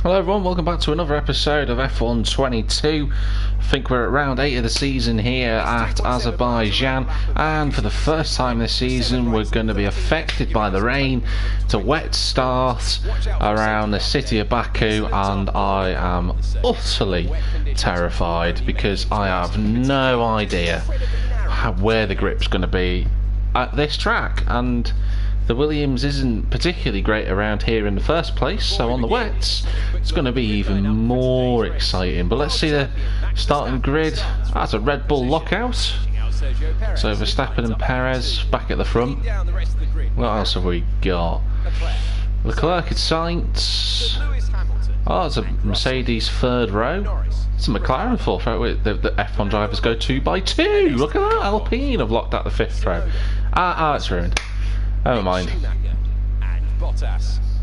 Hello everyone, welcome back to another episode of F1 22. I think we're at round 8 of the season here at Azerbaijan, and for the first time this season we're going to be affected by the rain. It's a wet start around the city of Baku, and I am utterly terrified because I have no idea where the grip's going to be at this track, and the Williams isn't particularly great around here in the first place, so on the wets it's going to be even more exciting. But let's see the starting grid. That's a Red Bull lockout, so Verstappen and Perez back at the front. What else have we got? Leclerc and Sainz. Oh, it's a Mercedes third row. It's a McLaren fourth row. The F1 drivers go 2 by 2. Look at that, Alpine have locked out the fifth row. It's ruined. Never mind.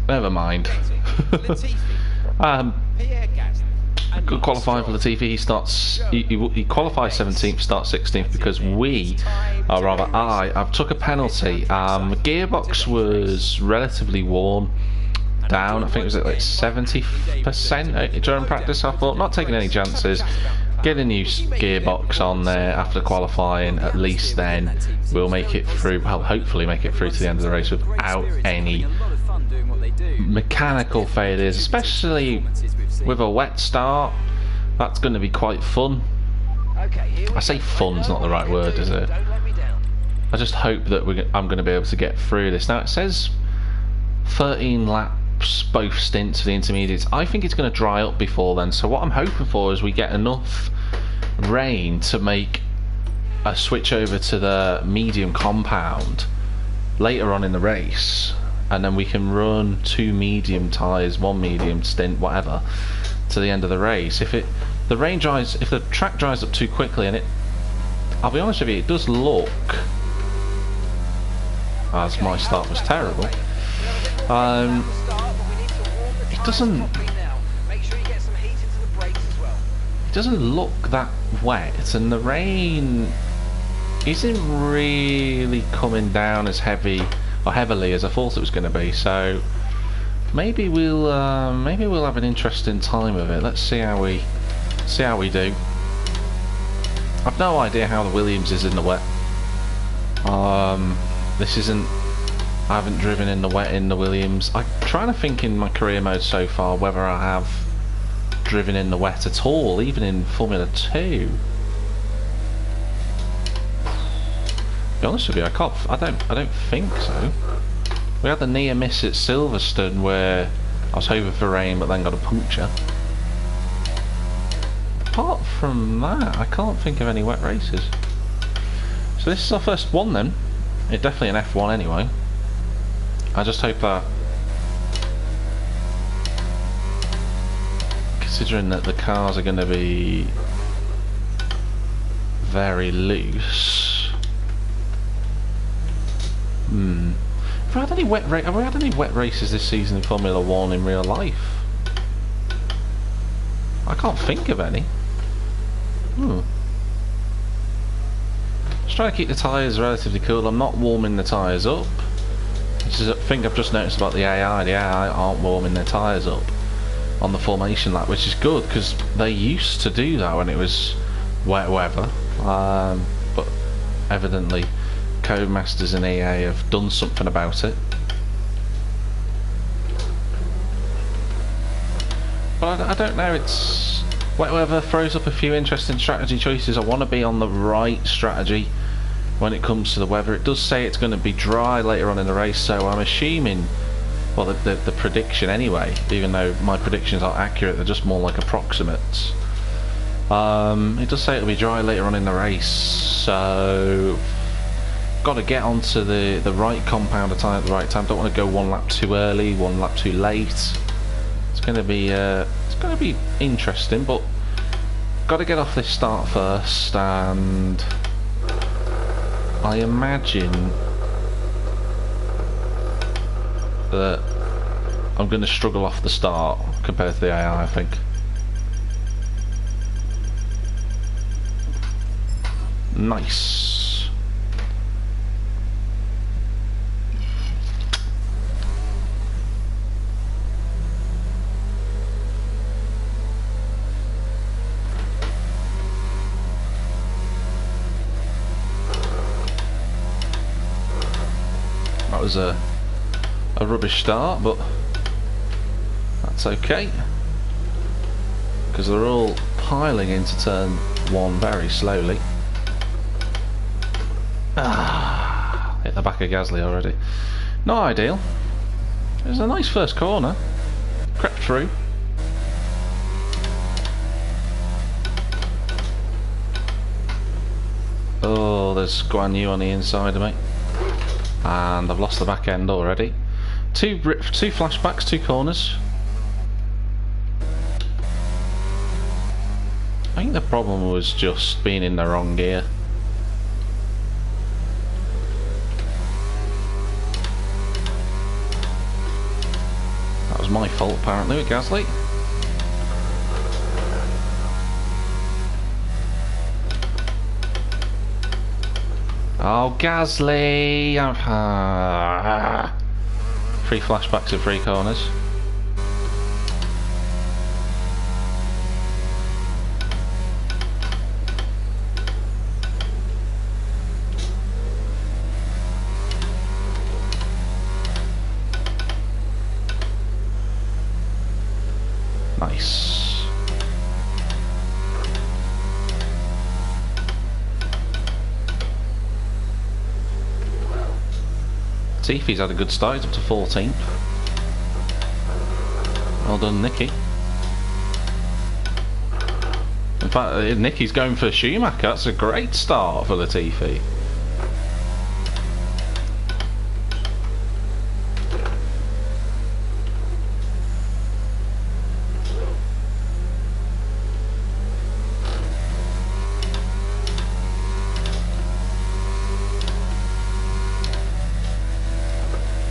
Never mind. Good qualifying for Latifi. He qualifies 17th, starts 16th because I've took a penalty. The gearbox was relatively worn down. I think it was at like 70% during practice. I thought, not taking any chances. Get a new gearbox on there after qualifying. At least then we'll make it through. Well, hopefully make it through to the end of the race without any mechanical failures, especially with a wet start. That's going to be quite fun. I say fun's not the right word, is it? I just hope that I'm going to be able to get through this. Now it says 13 laps both stints for the intermediates. I think it's going to dry up before then, so what I'm hoping for is we get enough rain to make a switch over to the medium compound later on in the race, and then we can run 2 medium tyres, 1 medium stint, whatever, to the end of the race. If the track dries up too quickly, and I'll be honest with you, it does look, as my start was terrible, it doesn't look that wet, and the rain isn't really coming down as heavily as I thought it was going to be. So maybe we'll have an interesting time of it. Let's see how we do. I've no idea how the Williams is in the wet. I haven't driven in the wet in the Williams. I'm trying to think in my career mode so far whether I have driven in the wet at all, even in Formula 2. To be honest with you, I don't think so. We had the near miss at Silverstone where I was hoping for rain but then got a puncture. Apart from that, I can't think of any wet races. So this is our first one then. It's definitely an F1 anyway. I just hope that, considering that the cars are going to be very loose. Have we had any wet races this season in Formula 1 in real life? I can't think of any. Just trying to keep the tyres relatively cool. I'm not warming the tyres up. Which is a thing I've just noticed about the AI. The AI aren't warming their tyres up on the formation lap, which is good because they used to do that when it was wet weather. But evidently Codemasters and EA have done something about it. But I don't know, it's wet weather throws up a few interesting strategy choices. I want to be on the right strategy when it comes to the weather. It does say it's going to be dry later on in the race, so I'm assuming, well, the prediction anyway, even though my predictions aren't accurate, they're just more like approximates. It does say it'll be dry later on in the race, so got to get onto the right compound of tyre at the right time. Don't want to go 1 lap too early, 1 lap too late. It's going to be interesting, but got to get off this start first, and I imagine that I'm going to struggle off the start compared to the AI, I think. Nice. was a rubbish start, but that's okay, because they're all piling into turn 1 very slowly. Hit the back of Gasly already. Not ideal. It was a nice first corner. Crept through. Oh, there's Guan Yu on the inside of me. And I've lost the back end already. Two flashbacks, 2 corners. I think the problem was just being in the wrong gear. That was my fault apparently with Gasly. Oh, Gasly! 3 flashbacks and 3 corners. Nice. Tiffy's had a good start, he's up to 14th. Well done, Nicky. In fact, Nicky's going for Schumacher. That's a great start for Latifi.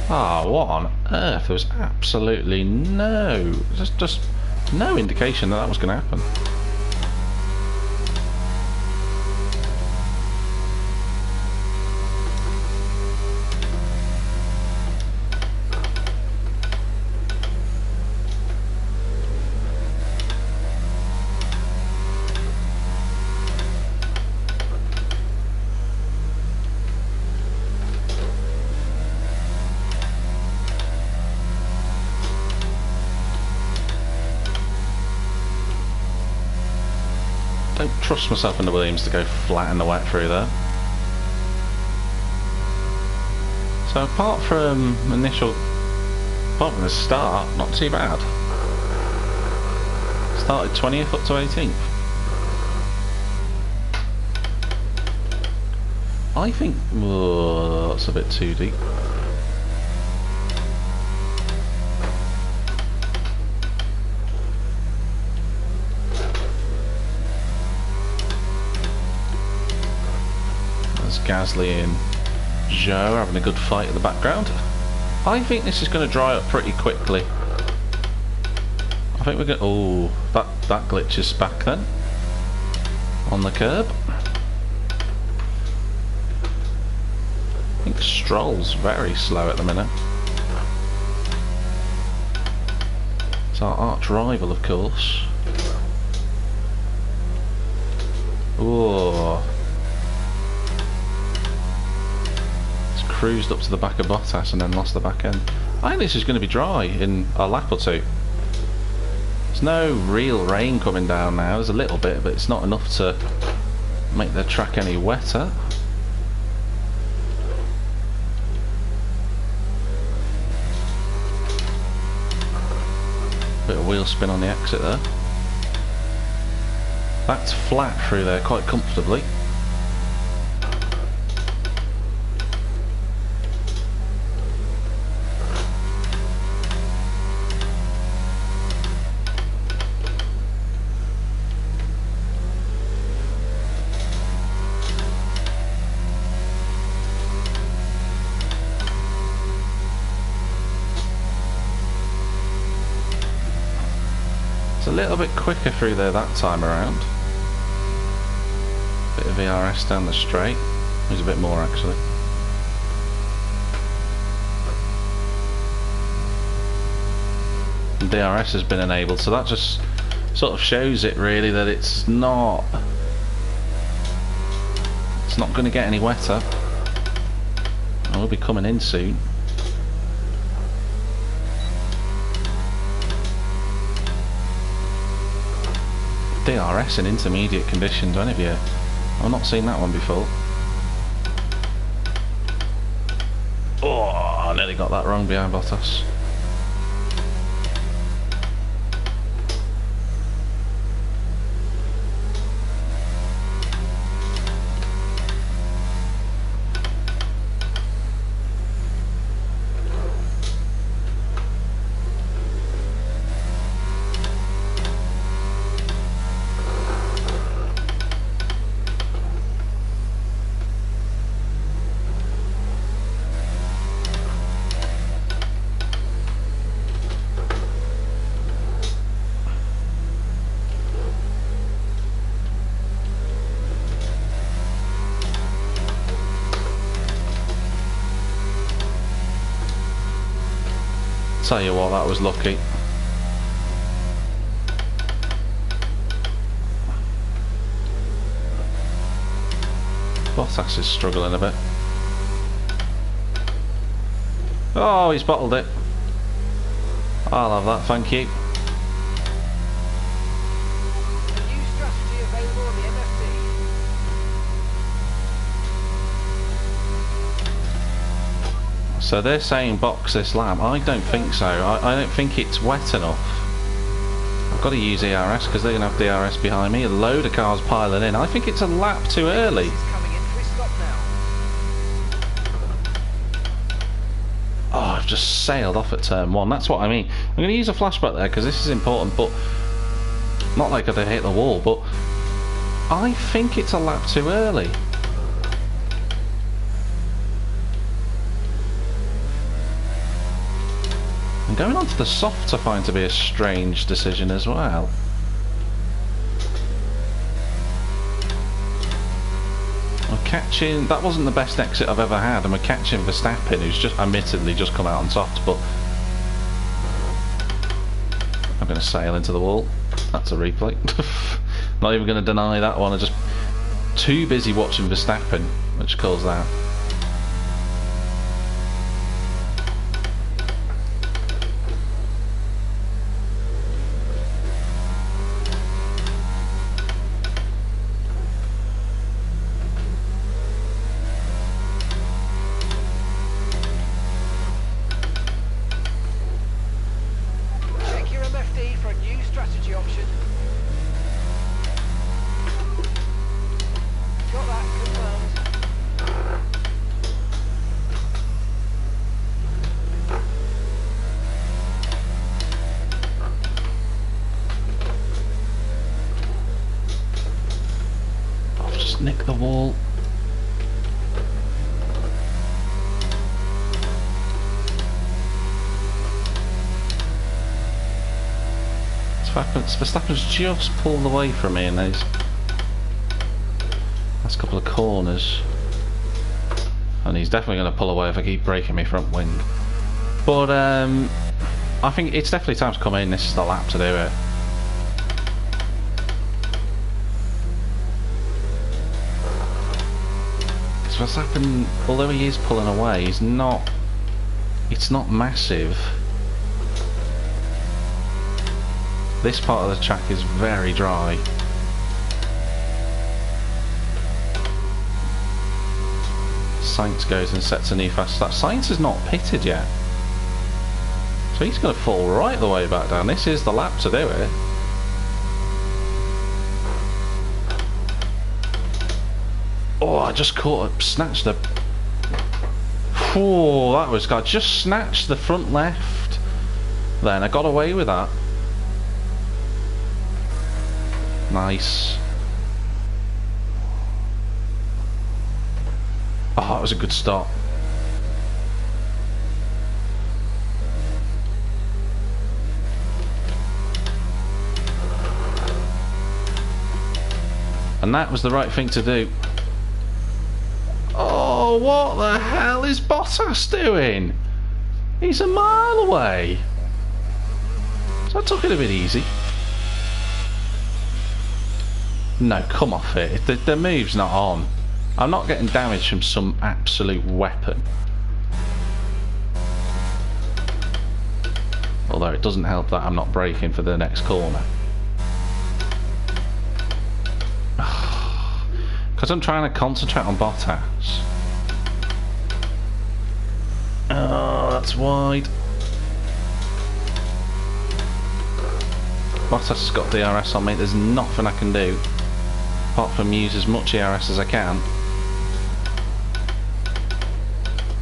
Ah, what on earth? There was absolutely just no indication that was going to happen. Don't trust myself in the Williams to go flat in the wet through there. So apart from the start, not too bad. Started 20th up to 18th. I think that's a bit too deep. Gasly and Zhou having a good fight in the background. I think this is going to dry up pretty quickly. I think we're going. Oh, that glitch is back then on the curb. I think Stroll's very slow at the minute. It's our arch rival, of course. Oh. Cruised up to the back of Bottas and then lost the back end. I think this is going to be dry in a lap or 2. There's no real rain coming down now. There's a little bit, but it's not enough to make the track any wetter. Bit of wheel spin on the exit there. That's flat through there quite comfortably. A little bit quicker through there that time around. Bit of VRS down the straight. There's a bit more actually. And DRS has been enabled, so that just sort of shows it really that it's not going to get any wetter. And we'll be coming in soon. DRS in intermediate conditions, any of you? I've not seen that one before. Oh, I nearly got that wrong behind Bottas. Tell you what, that was lucky. Bottas is struggling a bit. Oh, he's bottled it. I'll have that, thank you. So they're saying box this lap. I don't think so. I don't think it's wet enough. I've got to use ERS because they're going to have DRS behind me. A load of cars piling in. I think it's a lap too early. Oh, I've just sailed off at turn 1. That's what I mean. I'm going to use a flashback there because this is important, but not like I'd hit the wall, but I think it's a lap too early. Going on to the softs I find to be a strange decision as well. I'm catching, that wasn't the best exit I've ever had, and we're catching Verstappen, who's just admittedly just come out on soft, but I'm going to sail into the wall. That's a replay. Not even going to deny that one. I'm just too busy watching Verstappen, which caused that. Nick the wall. Verstappen's just pulled away from me in those last couple of corners, and he's definitely going to pull away if I keep breaking my front wing. But I think it's definitely time to come in. This is the lap to do it. Verstappen, although he is pulling away, it's not massive. This part of the track is very dry. Sainz goes and sets a new fast start. Sainz is not pitted yet, so he's going to fall right the way back down. This is the lap to do it. Oh, I just caught it, snatched the... Oh, that was... I just snatched the front left. Then I got away with that. Nice. Oh, that was a good stop. And that was the right thing to do. Oh, what the hell is Bottas doing? He's a mile away. So I took it a bit easy. No, come off it. The move's not on. I'm not getting damage from some absolute weapon. Although it doesn't help that I'm not braking for the next corner. Because I'm trying to concentrate on Bottas. Oh, that's wide. Bottas has got DRS on me. There's nothing I can do apart from use as much ERS as I can.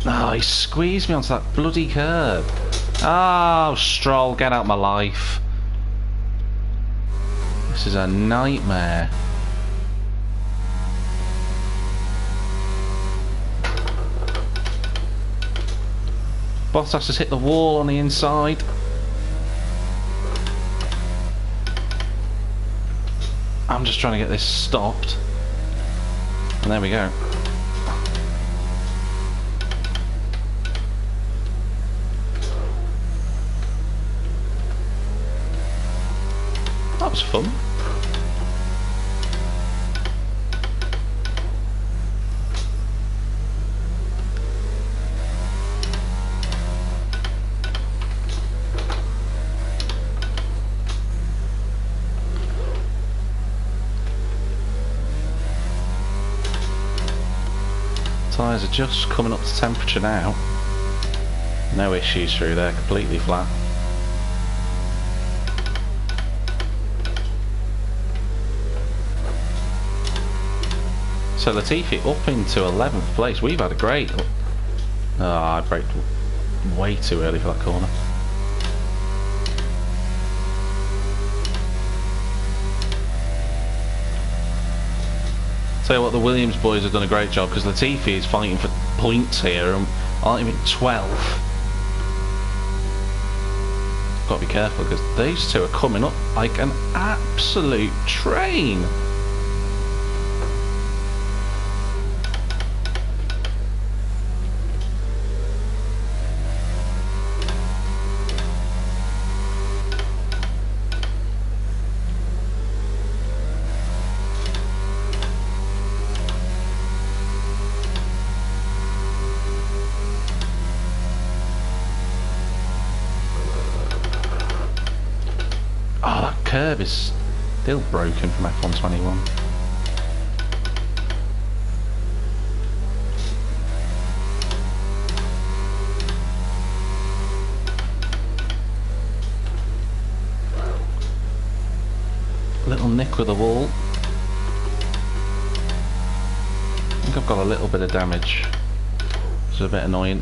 Oh, he squeezed me onto that bloody curb. Oh, Stroll, get out of my life. This is a nightmare. Bottas has hit the wall on the inside. I'm just trying to get this stopped. And there we go. That was fun. Tyres are just coming up to temperature now. No issues through there, completely flat. So Latifi up into 11th place. We've had a great... Oh, I braked way too early for that corner. Tell you what, the Williams boys have done a great job, because Latifi is fighting for points here and aren't even 12th. Got to be careful, because these two are coming up like an absolute train. Curb is still broken from F121. Little nick with the wall. I think I've got a little bit of damage. It's a bit annoying.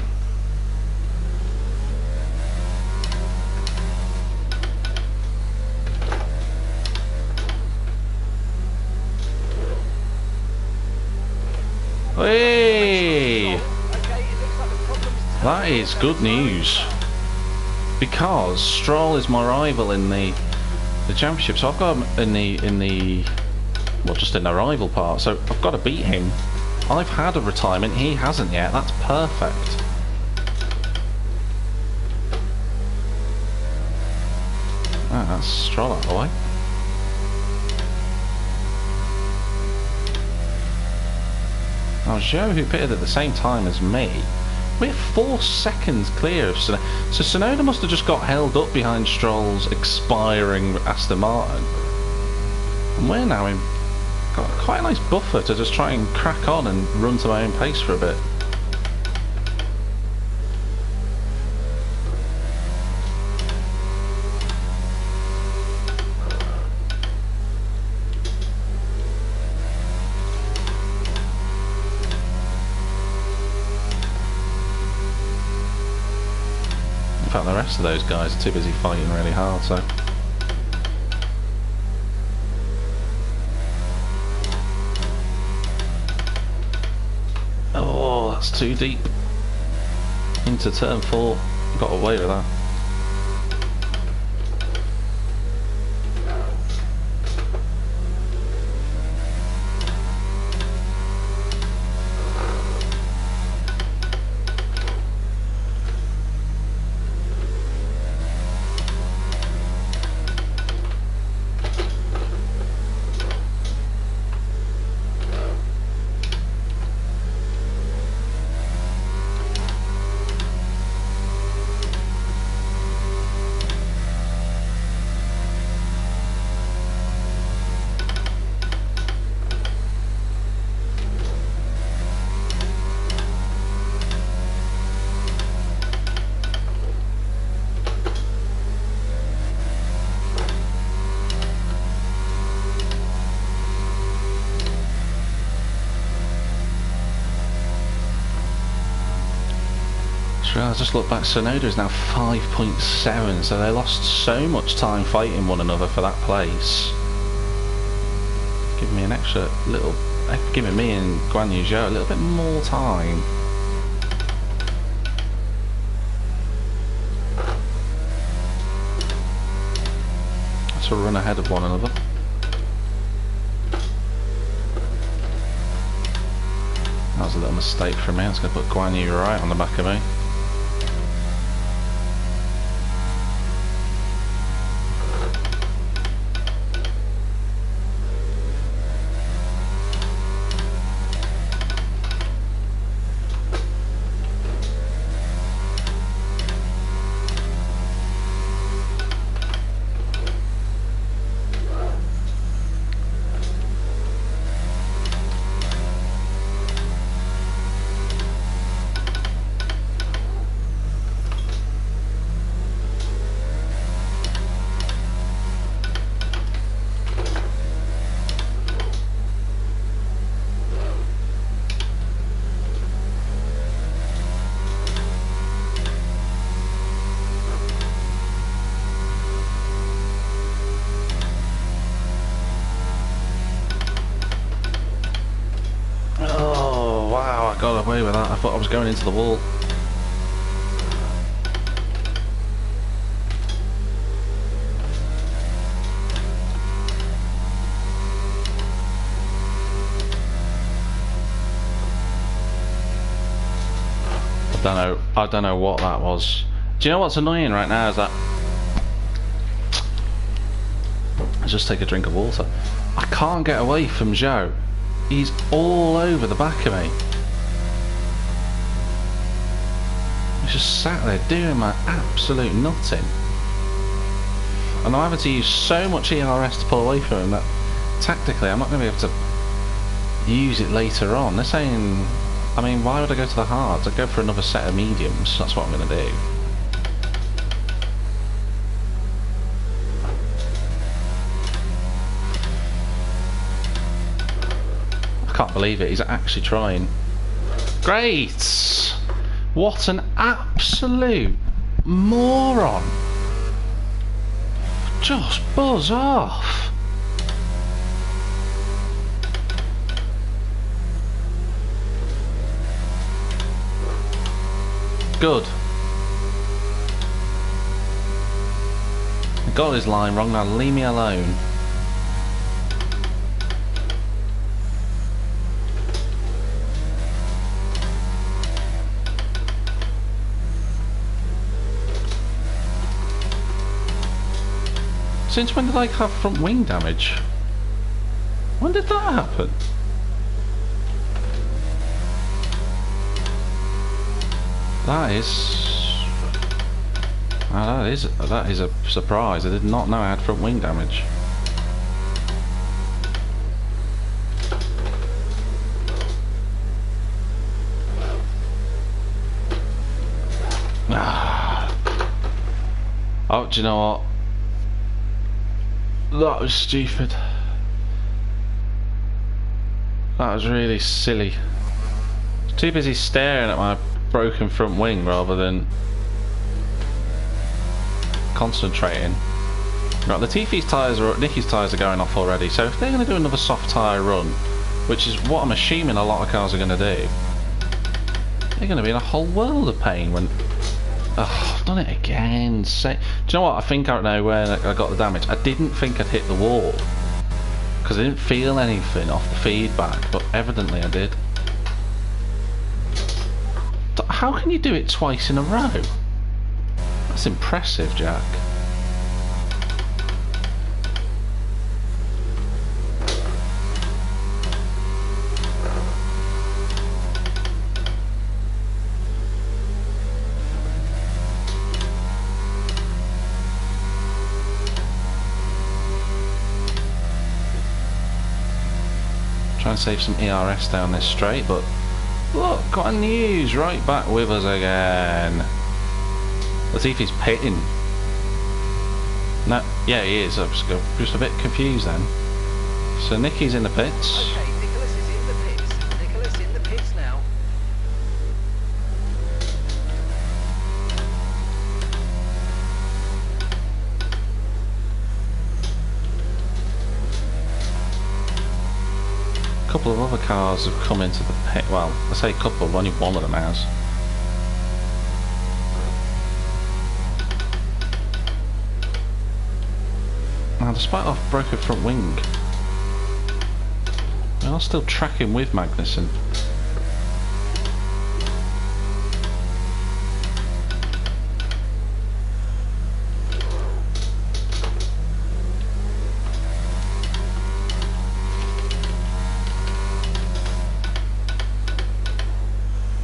Hey! That is good news, because Stroll is my rival in the championship. So I've got him in the well, just in the rival part. So I've got to beat him. I've had a retirement, he hasn't yet. That's perfect. Ah, that's Stroll out of the way. Now Zhou, who pitted at the same time as me, we're 4 seconds clear of Tsunoda. So Tsunoda must have just got held up behind Stroll's expiring Aston Martin. And we're now got quite a nice buffer to just try and crack on and run to my own pace for a bit. In fact, the rest of those guys are too busy fighting really hard, so... Oh, that's too deep. Into turn 4. Got away with that. I just looked back, Sonoda is now 5.7, so they lost so much time fighting one another for that place. Giving me an extra little, giving me and Guan Yu Zhou a little bit more time. To run ahead of one another. That was a little mistake from me. I was going to put Guan Yu right on the back of me. Got away with that. I thought I was going into the wall. I don't know what that was. Do you know what's annoying right now is that let's just take a drink of water. I can't get away from Zhou. He's all over the back of me. Just sat there doing my absolute nutting, and I'm having to use so much ERS to pull away from him that tactically I'm not going to be able to use it later on. They're saying, I mean, why would I go to the hards? I'd go for another set of mediums. That's what I'm going to do. I can't believe it, he's actually trying. Great! What an absolute moron! Just buzz off! Good. I got his line wrong, now leave me alone. Since when did I have front wing damage? When did that happen? That is a surprise. I did not know I had front wing damage. Oh, do you know what? That was stupid. That was really silly. I was too busy staring at my broken front wing rather than concentrating. Right, the Nicky's tyres are going off already, so if they're going to do another soft tyre run, which is what I'm assuming a lot of cars are going to do, they're going to be in a whole world of pain when... Oh, I've done it again. Do you know what? I think I know where I got the damage. I didn't think I'd hit the wall because I didn't feel anything off the feedback, but evidently I did. How can you do it twice in a row? That's impressive, Jack. Try and save some ERS down this straight, but look, got a news right back with us again. Latifi's pitting. No, yeah, he is. I was just a bit confused then. So Nicky's in the pits. Okay, Nicholas is in the pits. Nicholas in the pits now. couple of other cars have come into the pit. Well, I say a couple, only one of them has. Now, despite our broken front wing, we are still tracking with Magnussen.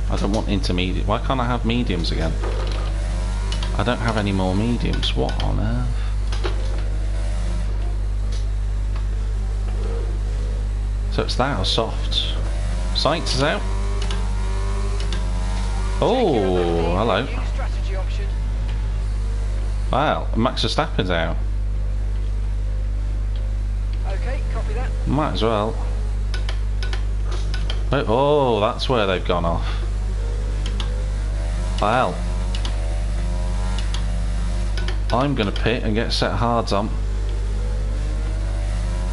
I don't want intermediate. Why can't I have mediums again? I don't have any more mediums. What on earth? So it's that or soft. Sainz is out. Oh, hello. Wow, Max Verstappen's out. Okay, copy that. Might as well. Oh, that's where they've gone off. Well, I'm going to pit and get set hards on.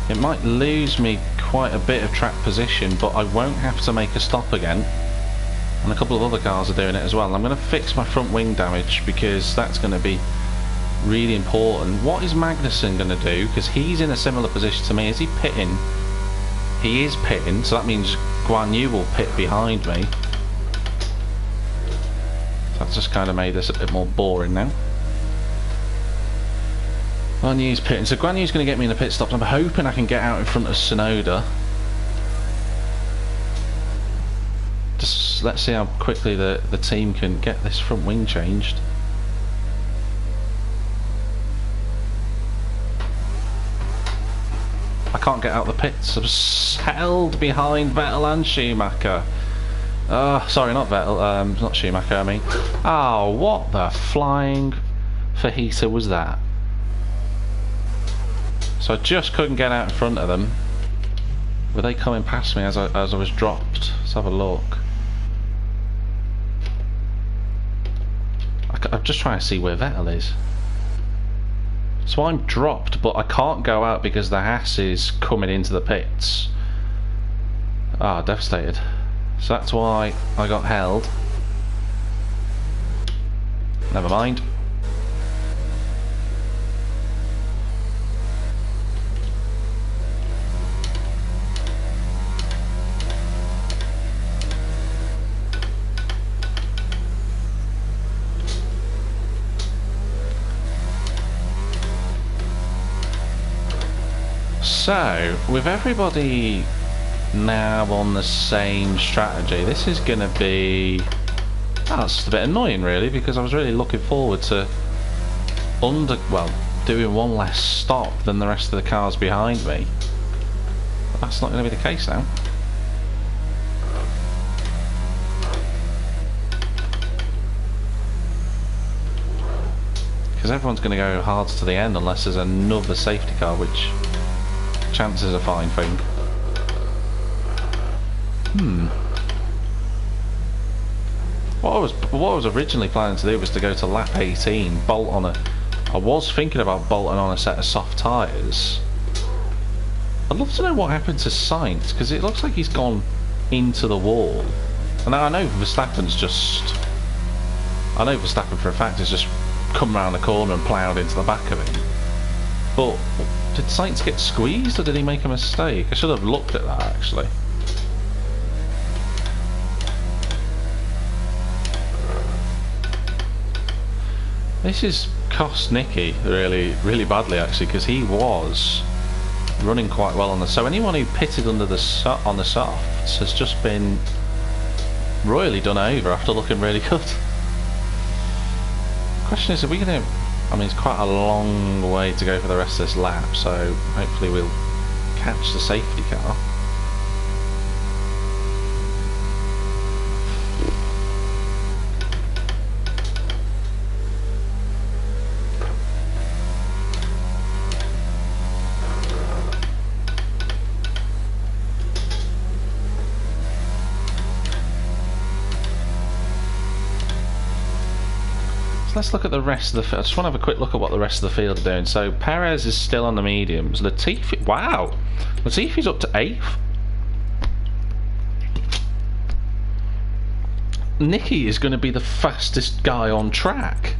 It might lose me quite a bit of track position, but I won't have to make a stop again. And a couple of other cars are doing it as well. I'm going to fix my front wing damage because that's going to be really important. What is Magnussen going to do? Because he's in a similar position to me. Is he pitting? He is pitting, so that means Guan Yu will pit behind me. That's just kind of made this a bit more boring now. Guan Yu's pitting, so Guan Yu's going to get me in a pit stop. I'm hoping I can get out in front of Tsunoda. Just let's see how quickly the team can get this front wing changed. I can't get out the pits. I'm held behind Vettel and Schumacher. Sorry, not Vettel, not Schumacher, I mean. Oh, what the flying fajita was that? So I just couldn't get out in front of them. Were they coming past me as I was dropped? Let's have a look. I'm just trying to see where Vettel is. So I'm dropped, but I can't go out because the Haas is coming into the pits. Ah, devastated. So that's why I got held. Never mind. So, with everybody now on the same strategy, this is going to be... that's a bit annoying really, because I was really looking forward to doing one less stop than the rest of the cars behind me. But that's not going to be the case now. Because everyone's going to go hard to the end unless there's another safety car, which chances a fine thing. What I was originally planning to do was to go to lap 18, bolt on a... I was thinking about bolting on a set of soft tyres. I'd love to know what happened to Sainz, because it looks like he's gone into the wall. And I know Verstappen's just... I know Verstappen for a fact has just come round the corner and ploughed into the back of him. But did Sainz get squeezed, or did he make a mistake? I should have looked at that actually. This has cost Nicky really badly actually, because he was running quite well on the... So anyone who pitted under the on the softs has just been royally done over after looking really good. Question is, are we going to... I mean, it's quite a long way to go for the rest of this lap, so hopefully we'll catch the safety car. Let's look at the rest of the field. I just want to have a quick look at what the rest of the field are doing. So Perez is still on the mediums. Latifi, wow, Latifi's up to 8th. Nicky is going to be the fastest guy on track.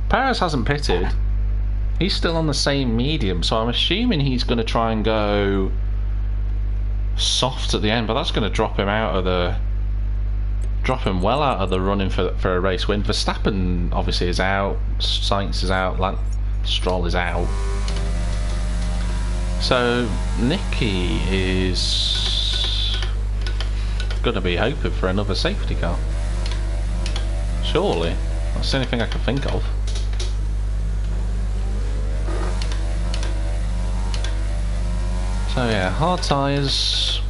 Perez hasn't pitted. He's still on the same medium, so I'm assuming he's going to try and go soft at the end, but that's going to drop him well out of the running for a race win. Verstappen obviously is out, Sainz is out, Stroll is out. So Nicky is going to be hoping for another safety car. Surely. That's the only thing I can think of. So yeah, hard tyres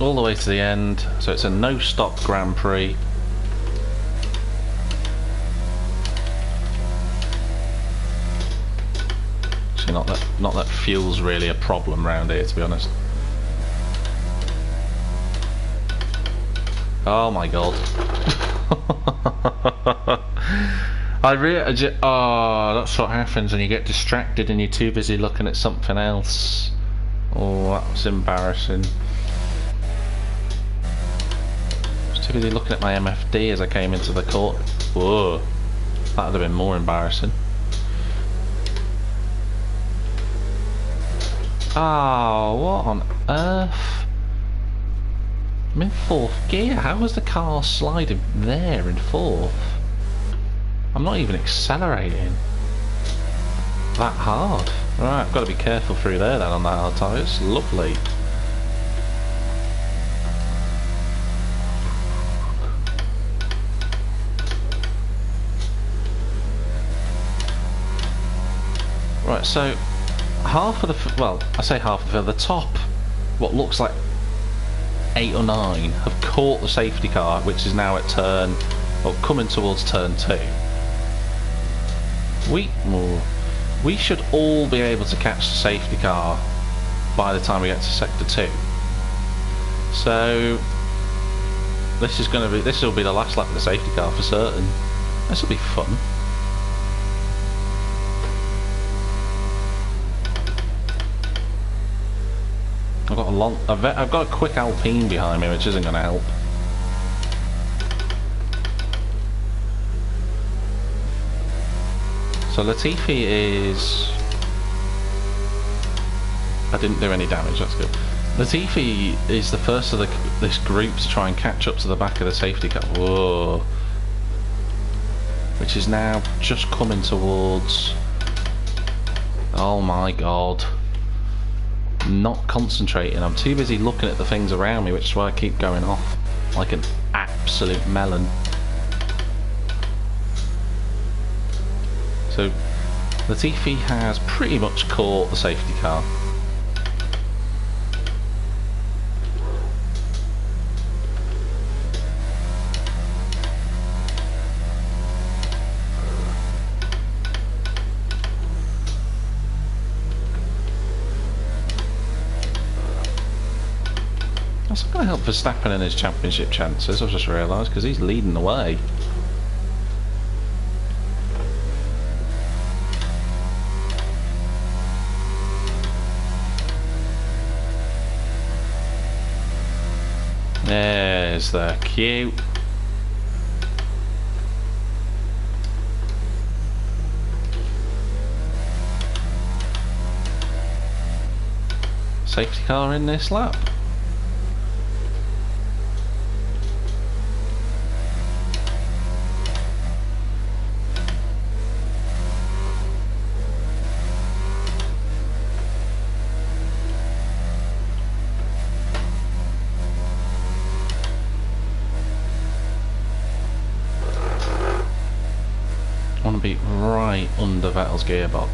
all the way to the end. So it's a no-stop Grand Prix. Actually, not that fuel's really a problem around here, to be honest. Oh my god. Oh, that's what happens when you get distracted and you're too busy looking at something else. Oh, that was embarrassing. I was too busy looking at my MFD as I came into the court. Whoa, that would have been more embarrassing. Oh, what on earth? I'm in 4th gear. How was the car sliding there in 4th? I'm not even accelerating that hard. Right, I've got to be careful through there then on the hard tyres. Lovely. Right, so half of the, well, I say half of the top, what looks like 8 or 9 have caught the safety car, which is now at turn, well, coming towards turn 2. We should all be able to catch the safety car by the time we get to sector 2. So this will be the last lap of the safety car for certain. This will be fun. I've got a quick Alpine behind me, which isn't going to help. So Latifi is... I didn't do any damage, that's good. Latifi is the first of this group to try and catch up to the back of the safety car. Whoa. Which is now just coming towards... Oh my god. Not concentrating. I'm too busy looking at the things around me, which is why I keep going off like an absolute melon. So Latifi has pretty much caught the safety car. That's not going to help Verstappen in his championship chances, I've just realised, because he's leading the way. There's the cue. Safety car in this lap. I want to be right under Vettel's gearbox.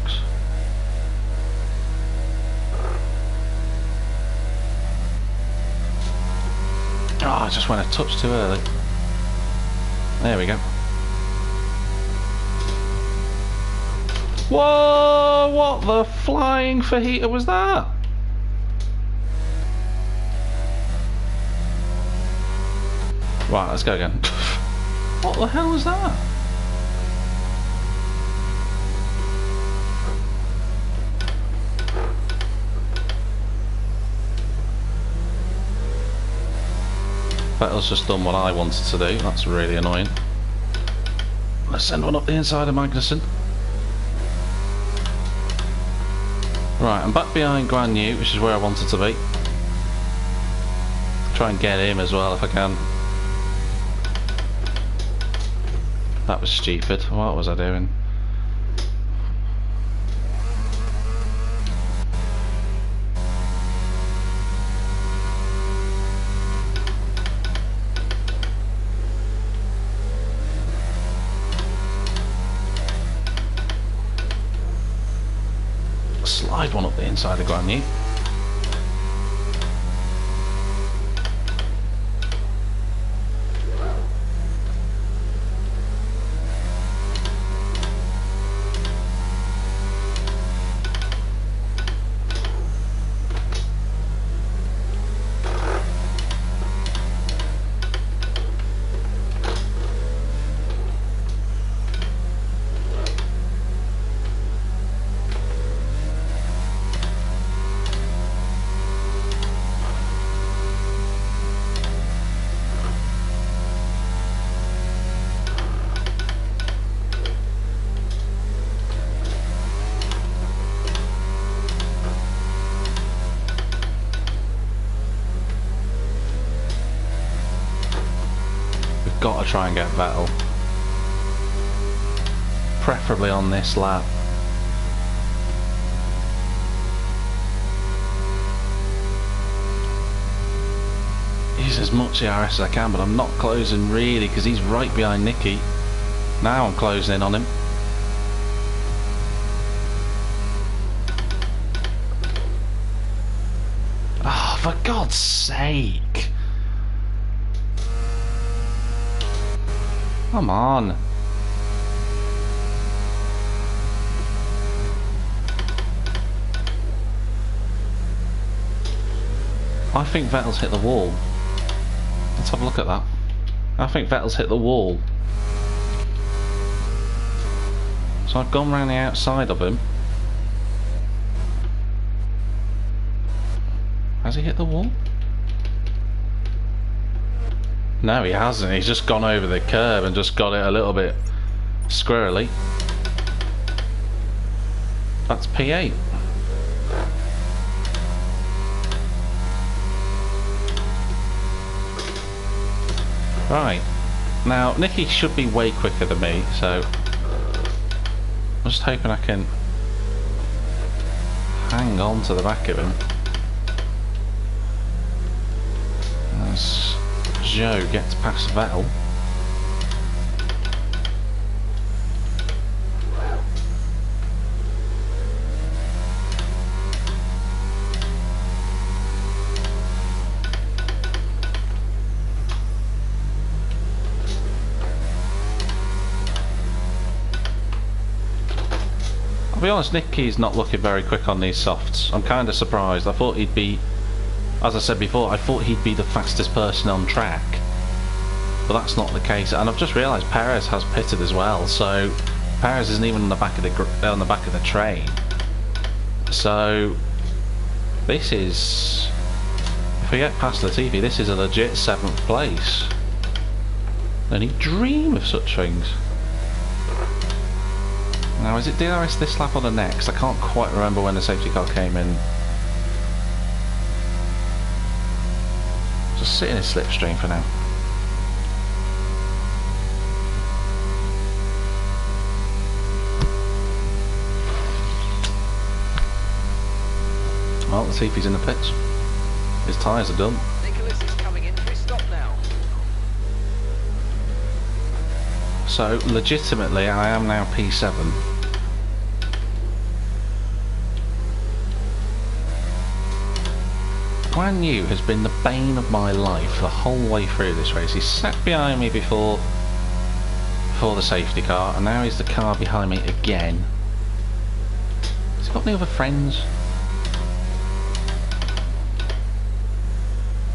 Oh, I just went a touch too early. There we go. Whoa! What the flying fajita was that? Right, let's go again. What the hell was that? Vettel's just done what I wanted to do. That's really annoying. Let's send one up the inside of Magnussen. Right, I'm back behind Guan Yu, which is where I wanted to be. Try and get him as well if I can. That was stupid. What was I doing? Slide one up the inside of Guan Yu. Got to try and get Vettel, preferably on this lap. Use as much ERS as I can, but I'm not closing really because he's right behind Nicky. Now I'm closing in on him. Oh, for God's sake! Come on. I think Vettel's hit the wall. Let's have a look at that. I think Vettel's hit the wall. So I've gone round the outside of him. Has he hit the wall? No, he hasn't. He's just gone over the curb and just got it a little bit squirrely. That's P8. Right. Now, Nicky should be way quicker than me, so I'm just hoping I can hang on to the back of him. As Joe gets past Vettel. I'll be honest, Nicky's not looking very quick on these softs. I'm kind of surprised. I thought he'd be, as I said before, I thought he'd be the fastest person on track. But that's not the case, and I've just realised Perez has pitted as well, so Perez isn't even on the back of the train. So this is, if we get past Latifi, this is a legit 7th place. Only dream of such things. Now, is it DRS this lap or the next? I can't quite remember when the safety car came in. Just sit in a slipstream for now. Well, let's see if he's in the pits. His tyres are done. Nicholas is coming in for his stop now. So, legitimately, I am now P7. Guan Yu has been the bane of my life the whole way through this race. He sat behind me before the safety car, and now he's the car behind me again. Has he got any other friends?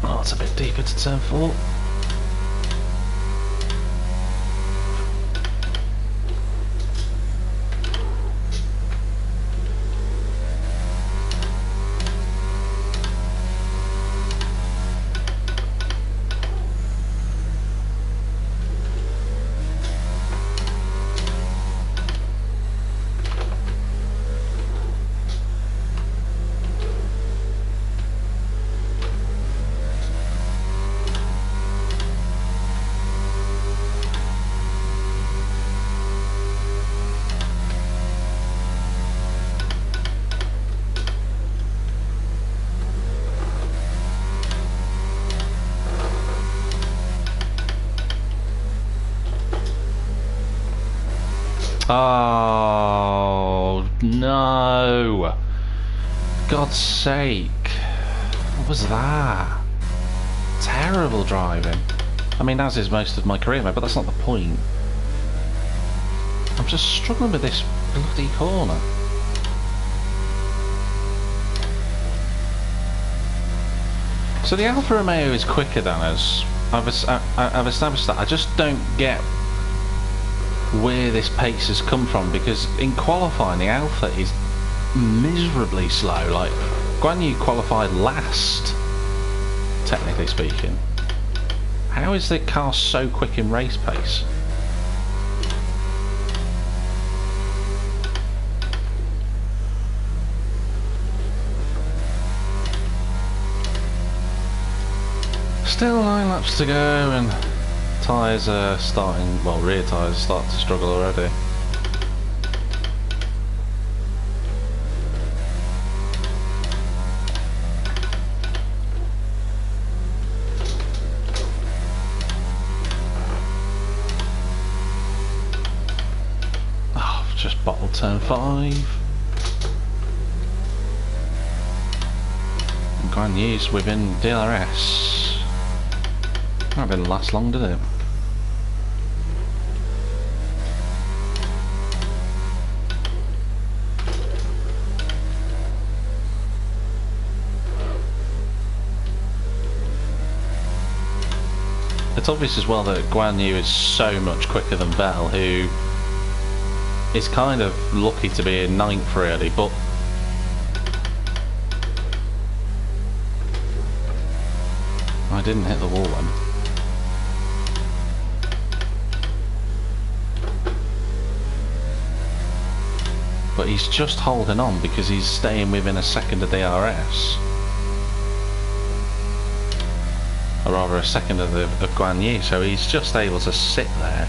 Oh, it's a bit deeper to turn 4. Oh no! God's sake! What was that? Terrible driving. I mean, as is most of my career, mate, but that's not the point. I'm just struggling with this bloody corner. So the Alfa Romeo is quicker than us. I've established that. I just don't get where this pace has come from, because in qualifying the Alfa is miserably slow. Like, Guan Yu qualified last, technically speaking. How is the car so quick in race pace? Still 9 laps to go, and tyres are starting, well, rear tyres are starting to struggle already. Oh, I've just bottled turn 5. And Guan Yu's within DRS. That didn't last long, did it? It's obvious as well that Guan Yu is so much quicker than Vettel, who is kind of lucky to be in 9th really, but I didn't hit the wall then. But he's just holding on because he's staying within a second of DRS. Or rather a second of Guan Yu, so he's just able to sit there.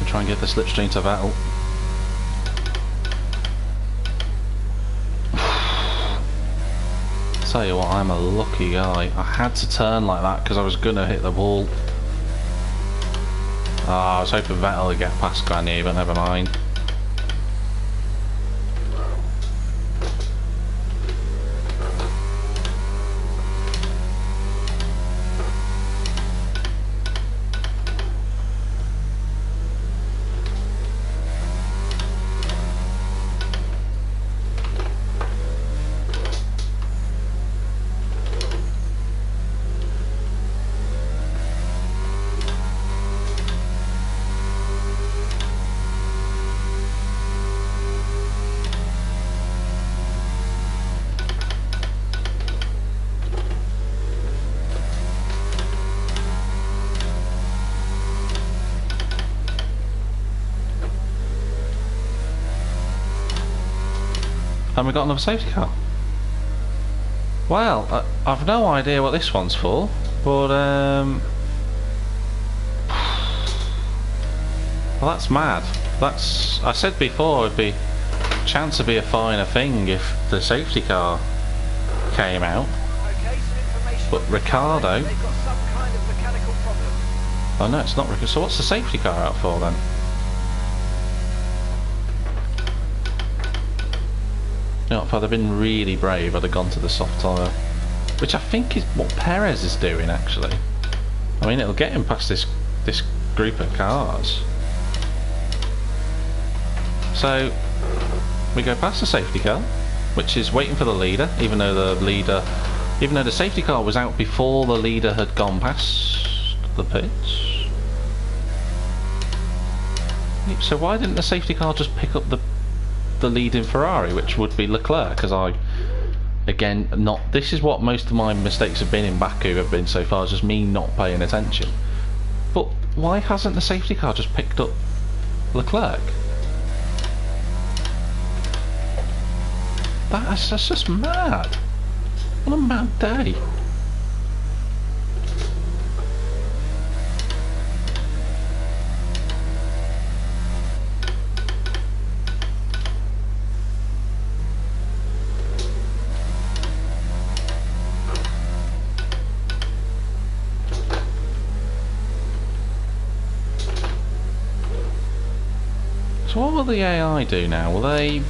Try and get the slipstream to Vettel. Tell you what, I'm a lucky guy. I had to turn like that because I was gonna hit the wall. I was hoping Vettel would get past Guan Yu, but never mind. And we got another safety car. Well, I've no idea what this one's for, but well, that's mad. That's, I said before, it'd be chance would be a finer thing if the safety car came out. But Ricardo. They've got some kind of mechanical problem. Oh no, it's not Ricardo. So what's the safety car out for then? You know, if I'd have been really brave, I'd have gone to the soft tyre, which I think is what Perez is doing actually. I mean, it'll get him past this group of cars. So we go past the safety car, which is waiting for the leader, even though the safety car was out before the leader had gone past the pits. So why didn't the safety car just pick up the leading Ferrari, which would be Leclerc? Because this is what most of my mistakes have been in Baku have been so far, just me not paying attention. But why hasn't the safety car just picked up Leclerc. That's just mad. What a mad day. So what will the AI do now? Will they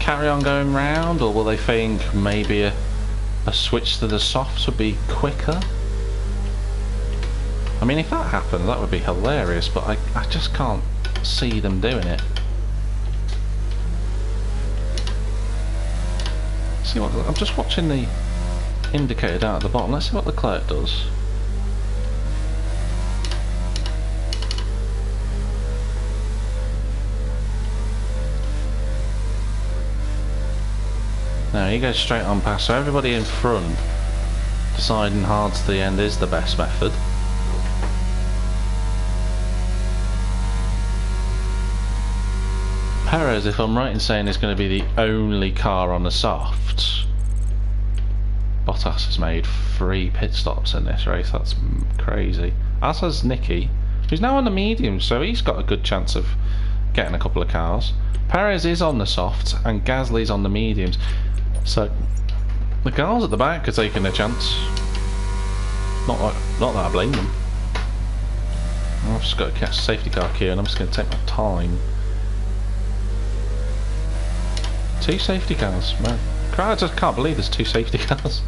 carry on going round, or will they think maybe a switch to the softs would be quicker? I mean, if that happened, that would be hilarious, but I just can't see them doing it. See what I'm just watching the indicator down at the bottom. Let's see what Leclerc does. No, he goes straight on past, so everybody in front deciding hard to the end is the best method. Perez, if I'm right in saying, is going to be the only car on the softs. Bottas has made 3 pit stops in this race, that's crazy. As has Nicky, who's now on the medium, so he's got a good chance of getting a couple of cars. Perez is on the softs and Gasly's on the mediums. So the guys at the back are taking a chance. Not that I blame them. I've just got to catch a safety car queue and I'm just going to take my time. 2 safety cars, man. I just can't believe there's 2 safety cars.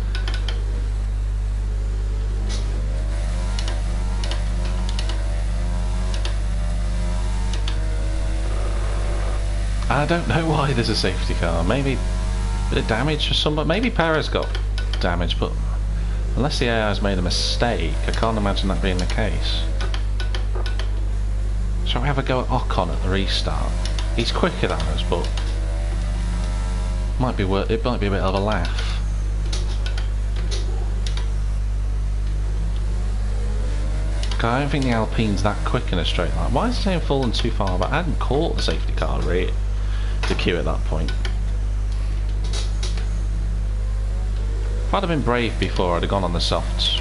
I don't know why there's a safety car. Maybe a bit of damage or something. Maybe Perez got damage, but unless the AI's made a mistake, I can't imagine that being the case. Shall we have a go at Ocon at the restart? He's quicker than us, but it might be a bit of a laugh. I don't think the Alpine's that quick in a straight line. Why is it saying fallen too far back? I hadn't caught the safety car rate the queue at that point. If I'd have been brave before, I'd have gone on the softs.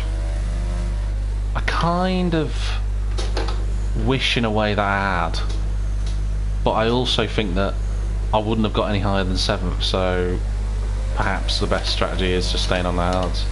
I kind of wish in a way that I had, but I also think that I wouldn't have got any higher than 7th, so perhaps the best strategy is just staying on the hards.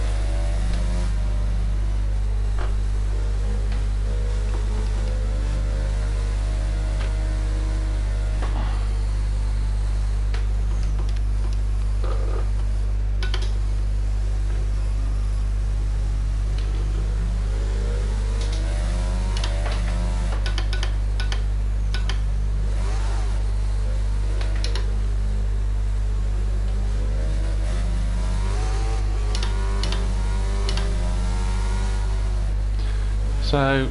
So,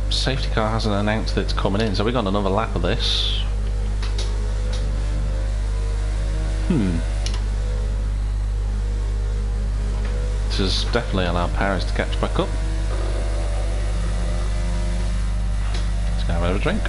safety car hasn't announced that it's coming in, so we got another lap of this. This is definitely allowed Paris to catch back up. Let's go have a drink.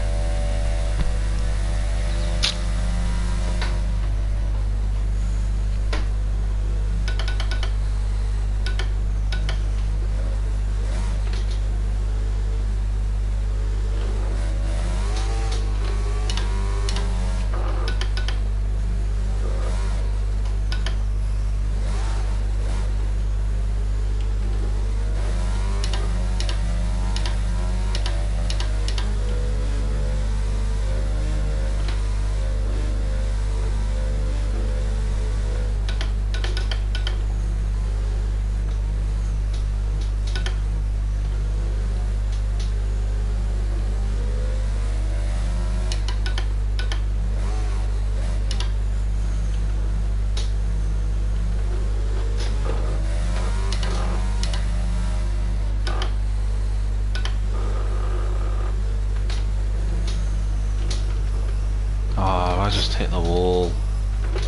I just hit the wall.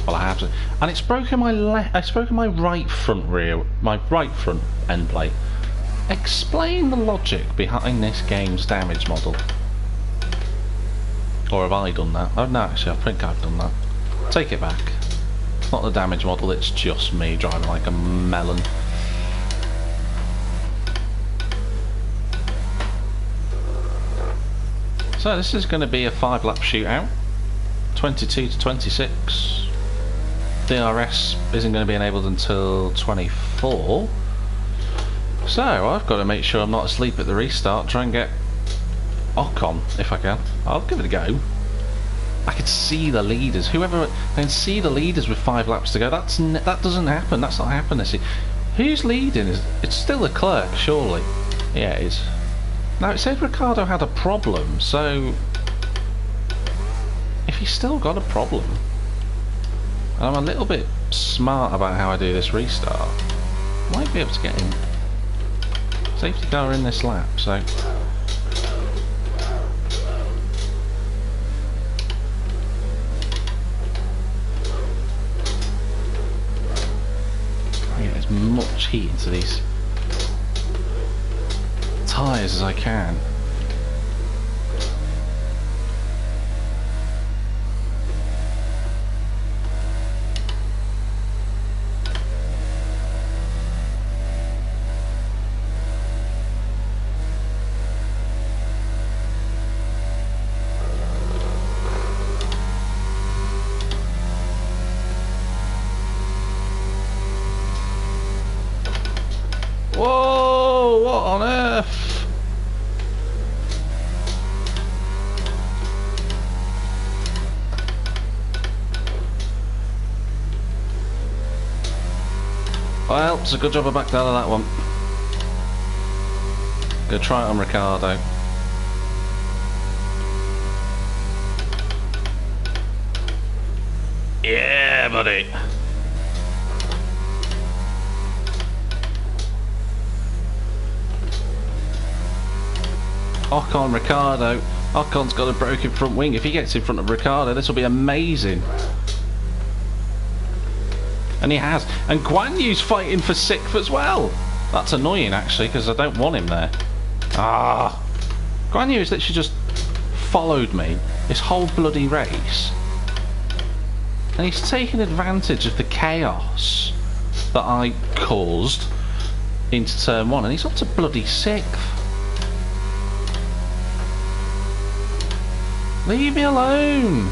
Well, I have to, and it's broken my right front end plate. Explain the logic behind this game's damage model. Or have I done that? Oh no, actually I think I've done that. Take it back. It's not the damage model, it's just me driving like a melon. So this is going to be a 5-lap shootout. 22 to 26. DRS isn't going to be enabled until 24. So I've got to make sure I'm not asleep at the restart. Try and get Ocon if I can. I'll give it a go. I can see the leaders. I can see the leaders with 5 laps to go. That doesn't happen. That's not happening. Who's leading? It's still Leclerc, surely. Yeah, it is. Now it said Ricciardo had a problem, so if he's still got a problem, and I'm a little bit smart about how I do this restart, I might be able to get him. Safety car in this lap, so I get as much heat into these tyres as I can. Whoa, what on earth? Well, it's a good job I backed out of that one. Gonna try it on Ricciardo. Yeah, buddy. Ocon, Ricciardo. Ocon's got a broken front wing. If he gets in front of Ricciardo, this will be amazing. And he has. And Guan Yu's fighting for 6th as well. That's annoying, actually, because I don't want him there. Ah. Guan Yu has literally just followed me this whole bloody race. And he's taken advantage of the chaos that I caused into turn 1. And he's up to bloody 6th. Leave me alone!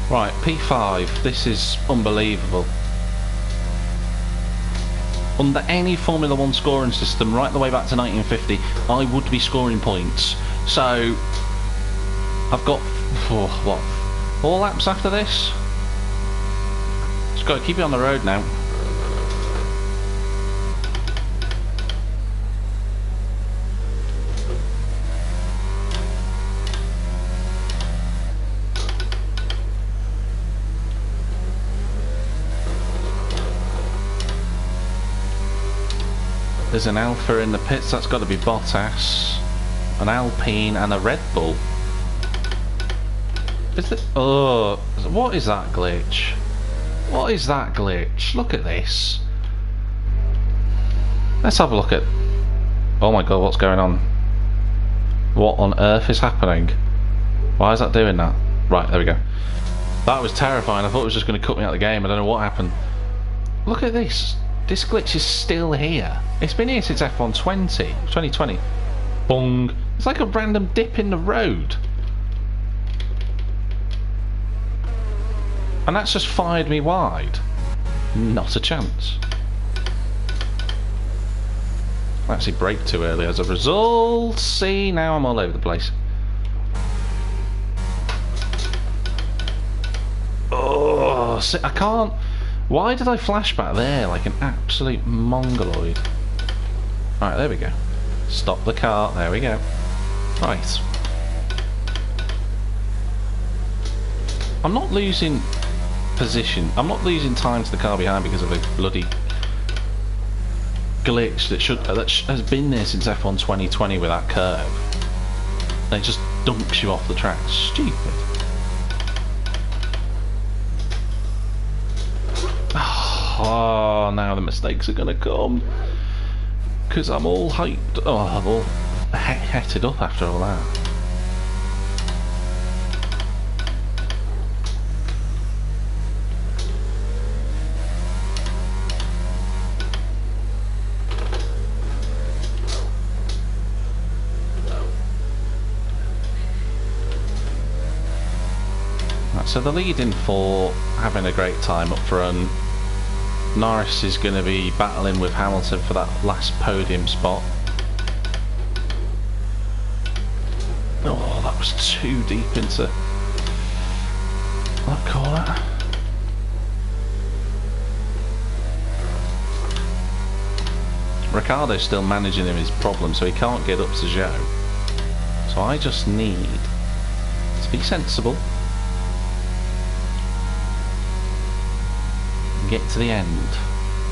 Right, P5, this is unbelievable. Under any Formula 1 scoring system, right the way back to 1950, I would be scoring points. So, I've got, what, 4 laps after this? Just got to keep it on the road now. There's an Alpha in the pits, that's got to be Bottas, an Alpine and a Red Bull. Is it? Oh, what is that glitch? What is that glitch? Look at this. Let's have a look at... Oh my god, what's going on? What on earth is happening? Why is that doing that? Right, there we go. That was terrifying. I thought it was just going to cut me out of the game. I don't know what happened. Look at this. This glitch is still here. It's been here since F1 2020. Bong. It's like a random dip in the road. And that's just fired me wide. Not a chance. I actually braked too early as a result. See, now I'm all over the place. Oh, see, I can't... Why did I flash back there like an absolute mongoloid? Right, there we go. Stop the car. There we go. Right. I'm not losing position. I'm not losing time to the car behind because of a bloody glitch that has been there since F1 2020 with that curve. And it just dunks you off the track. Stupid. Oh, now the mistakes are gonna come. Because I'm all hyped. Oh, I'm all hetted up after all that. So the lead in four, having a great time up front. Norris is going to be battling with Hamilton for that last podium spot. Oh, that was too deep into that corner. Ricciardo's still managing him his problem, so he can't get up to Zhou. So I just need to be sensible. Get to the end,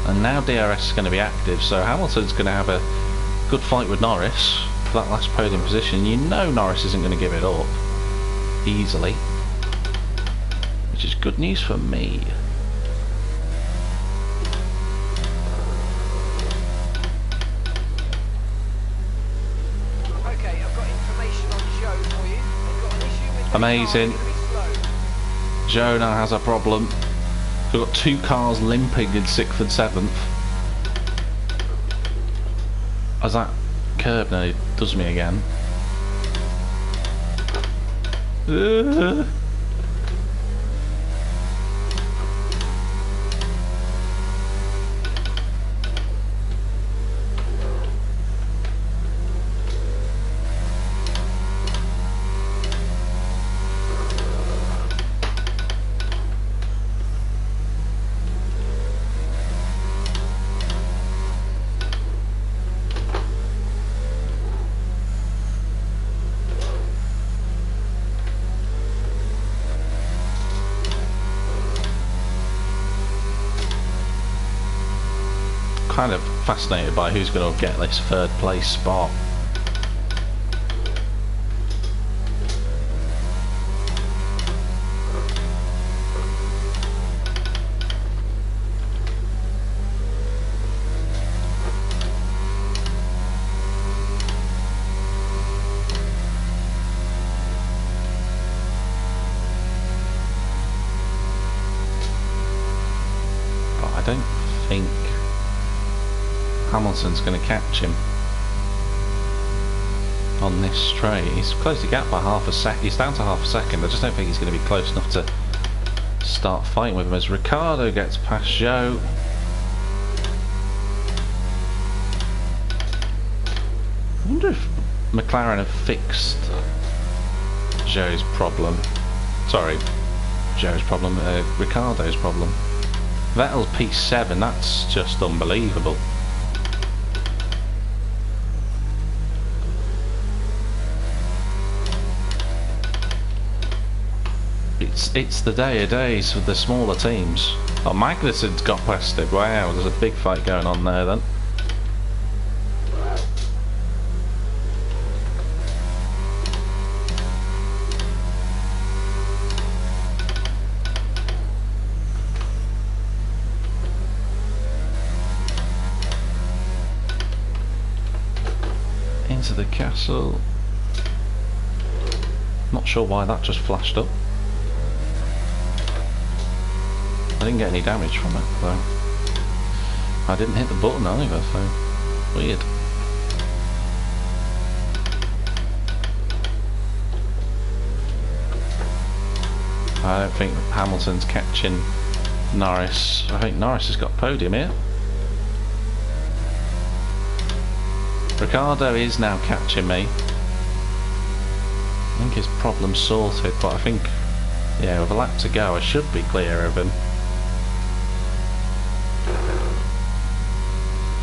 and now DRS is going to be active, so Hamilton's going to have a good fight with Norris for that last podium position. You know Norris isn't going to give it up easily, which is good news for me. Okay, I've got information on Zhou for you. They've got an issue with the Amazing. car, it's gonna be slow. Zhou now has a problem. We've got two cars limping in 6th and 7th. As that curb nearly does me again. Kind of fascinated by who's going to get this third place spot. But I don't think Hamilton's going to catch him on this straight. He's closed the gap by half a second. He's down to half a second. I just don't think he's going to be close enough to start fighting with him as Ricciardo gets past Zhou. I wonder if McLaren have fixed Zhou's problem. Sorry, Zhou's problem, Ricciardo's problem. Vettel's P7, that's just unbelievable. It's the day of days with the smaller teams. Oh, Magnussen's got past it. Wow, there's a big fight going on there then. Into the castle. Not sure why that just flashed up. I didn't get any damage from it, though. I didn't hit the button either, so weird. I don't think Hamilton's catching Norris. I think Norris has got podium here. Ricciardo is now catching me. I think his problem's sorted, but I think, yeah, with a lap to go, I should be clear of him.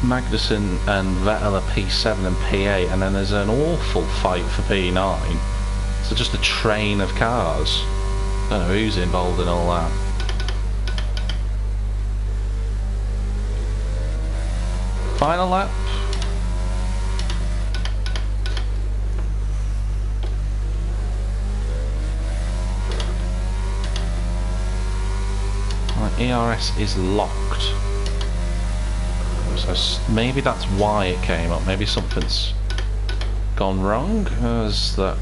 Magnussen and Vettel are P7 and P8, and then there's an awful fight for P9. So just a train of cars. Don't know who's involved in all that. Final lap. ERS is locked. So maybe that's why it came up. Maybe something's gone wrong, as that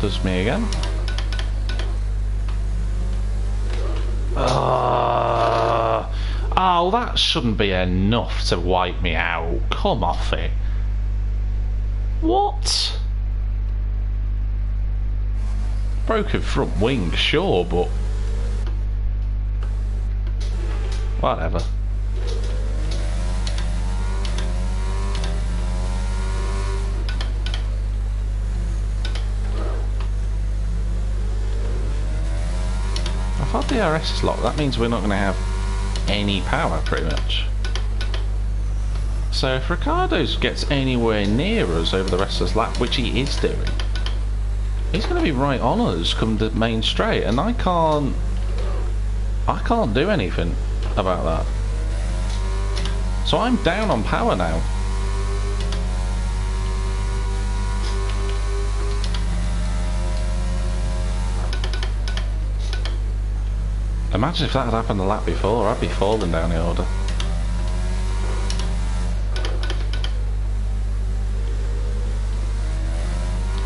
does me again. Oh, that shouldn't be enough to wipe me out. Come off it. What? Broken front wing, sure, but whatever. I thought the DRS is locked. That means we're not going to have any power, pretty much. So if Ricardo gets anywhere near us over the rest of this lap, which he is doing, he's going to be right on us come the main straight, and I can't do anything about that. So I'm down on power now. Imagine if that had happened the lap before, I'd be falling down the order.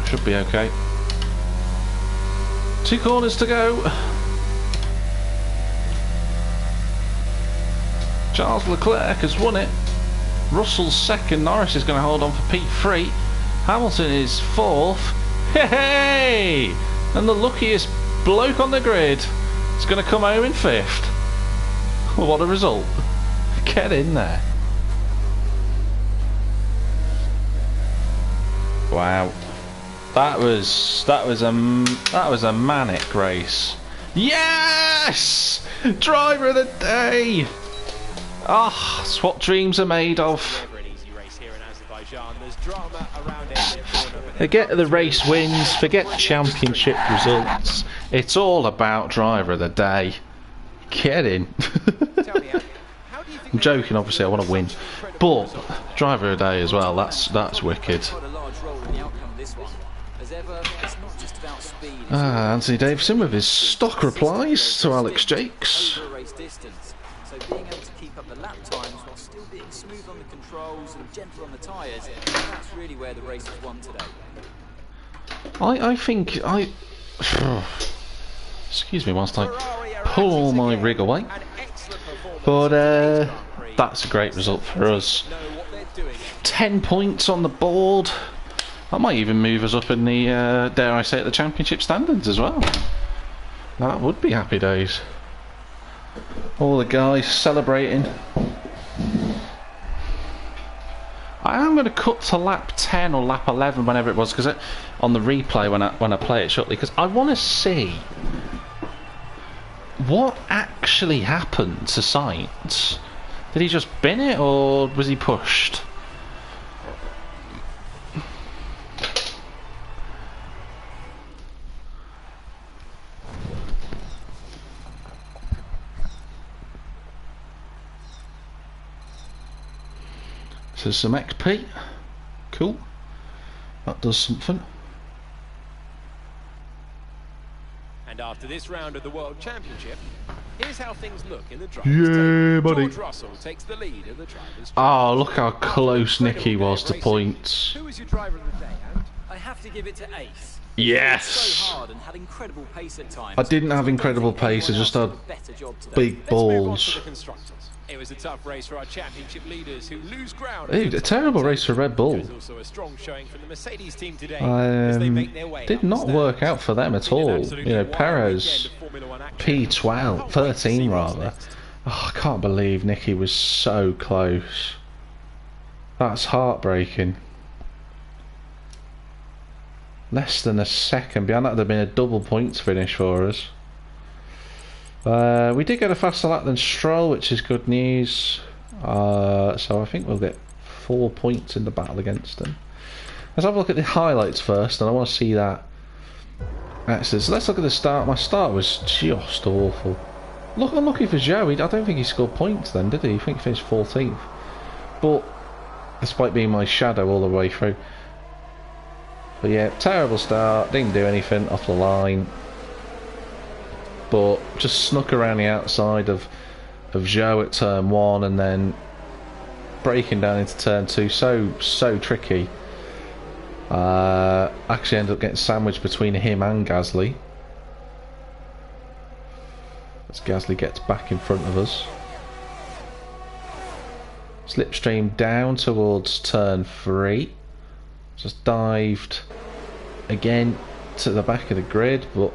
Should be okay. 2 corners to go. Charles Leclerc has won it. Russell's second. Norris is going to hold on for P3. Hamilton is fourth. Hey! And the luckiest bloke on the grid is going to come home in fifth. What a result. Get in there. Wow. That was a manic race. Yes! Driver of the day. Ah, that's what dreams are made of. Forget the race wins, forget championship results. It's all about driver of the day. Get in. I'm joking, obviously I want to win, but driver of the day as well. That's wicked. Anthony Davidson with his stock replies to Alex Jakes. So being able to keep up the lap times while still being smooth on the controls and gentle on the tyres, that's really where the race is won today. I think excuse me whilst I pull all my rig away. But that's a great result for us. 10 points on the board. That might even move us up in the, dare I say it, the championship standards as well. That would be happy days. All the guys celebrating. I am going to cut to lap 10 or lap 11, whenever it was, because on the replay when I play it shortly, because I want to see what actually happened to Sainz. Did he just bin it, or was he pushed? So some XP, cool, that does something. And after this round of the World Championship, here's how things look in the drivers' Yeah, table. buddy. George Russell takes the lead of the drivers. Oh, look how close Nicky was to points. Who was your driver of the day, and I have to give it to Ace. Yes! So hard and had incredible pace at times. I didn't have incredible pace, I just had big let's move on to balls. the constructors. It was a tough race for our championship leaders who lose ground. Dude, a terrible race for Red Bull. There's also a strong showing from the Mercedes team today as they make their way Did up the not work standings. out for them at all. You know, Perez P12, 13 rather. Oh, I can't believe Nicky was so close. That's heartbreaking. Less than a second behind. That would have been a double points finish for us. We did get a faster lap than Stroll, which is good news. So I think we'll get 4 points in the battle against them. Let's have a look at the highlights first, and I want to see that. Excellent. So let's look at the start. My start was just awful. Look, unlucky for Joey. I don't think he scored points then, did he? I think he finished 14th. But despite being my shadow all the way through. But yeah, terrible start. Didn't do anything off the line. but just snuck around the outside of Zhou at turn 1 and then breaking down into turn 2. So tricky. Actually ended up getting sandwiched between him and Gasly. As Gasly gets back in front of us. Slipstream down towards turn 3. Just dived again to the back of the grid, but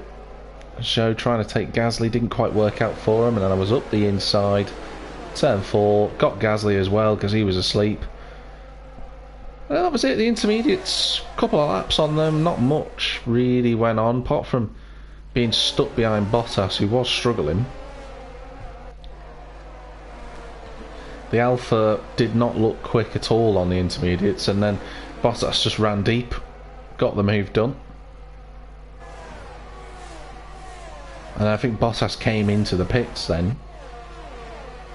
Zhou trying to take Gasly didn't quite work out for him, and then I was up the inside. Turn 4, got Gasly as well because he was asleep. Well, that was it, the intermediates, couple of laps on them, not much really went on, apart from being stuck behind Bottas, who was struggling. The Alpha did not look quick at all on the intermediates, and then Bottas just ran deep, got the move done. And I think Bottas came into the pits then,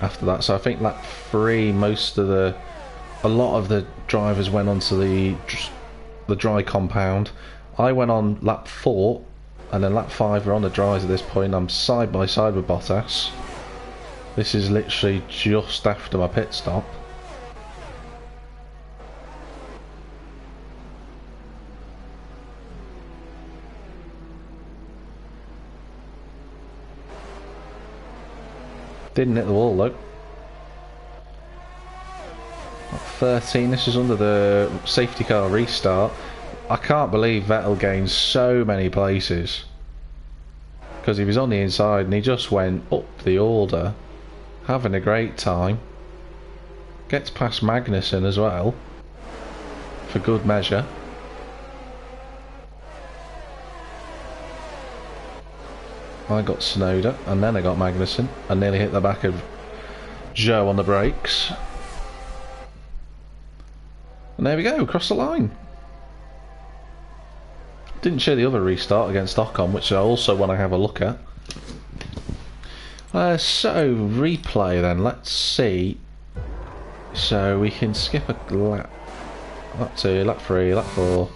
after that, so I think lap 3, a lot of the drivers went onto the dry compound. I went on lap 4, and then lap 5 we're on the dries at this point. I'm side by side with Bottas. This is literally just after my pit stop. Didn't hit the wall though. 13, this is under the safety car restart. I can't believe Vettel gained so many places, because he was on the inside and he just went up the order, having a great time. Gets past Magnussen as well, for good measure. I got Tsunoda, and then I got Magnussen, and nearly hit the back of Zhou on the brakes. And there we go, across the line. Didn't show the other restart against Ocon, which I also want to have a look at. So, replay then, let's see. So, we can skip a lap. Lap 2, lap 3, lap 4.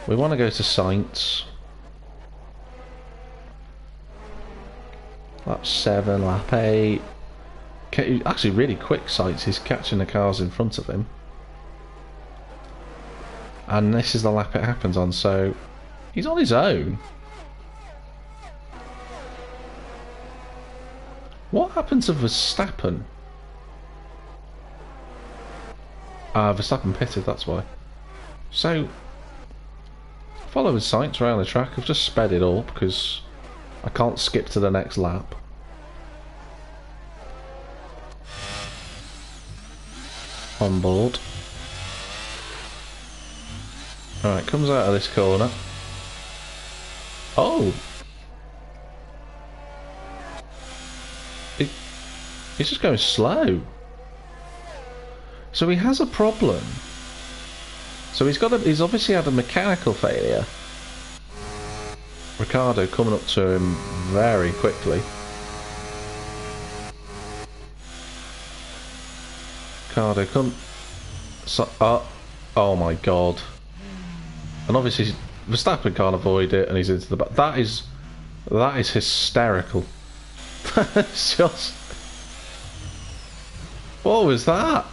We want to go to Sainz. Lap 7, lap 8. Actually, really quick Sainz, he's catching the cars in front of him. And this is the lap it happens on, so he's on his own. What happened to Verstappen? Verstappen pitted, that's why. So, following Sainz around the track, I've just sped it up because I can't skip to the next lap. On board. Alright, comes out of this corner. Oh! He's just going slow. So he has a problem. So he's obviously had a mechanical failure. Ricciardo coming up to him very quickly. Ricciardo come. So, oh my god. And obviously Verstappen can't avoid it, and he's into the back. That is hysterical. That's just. What was that?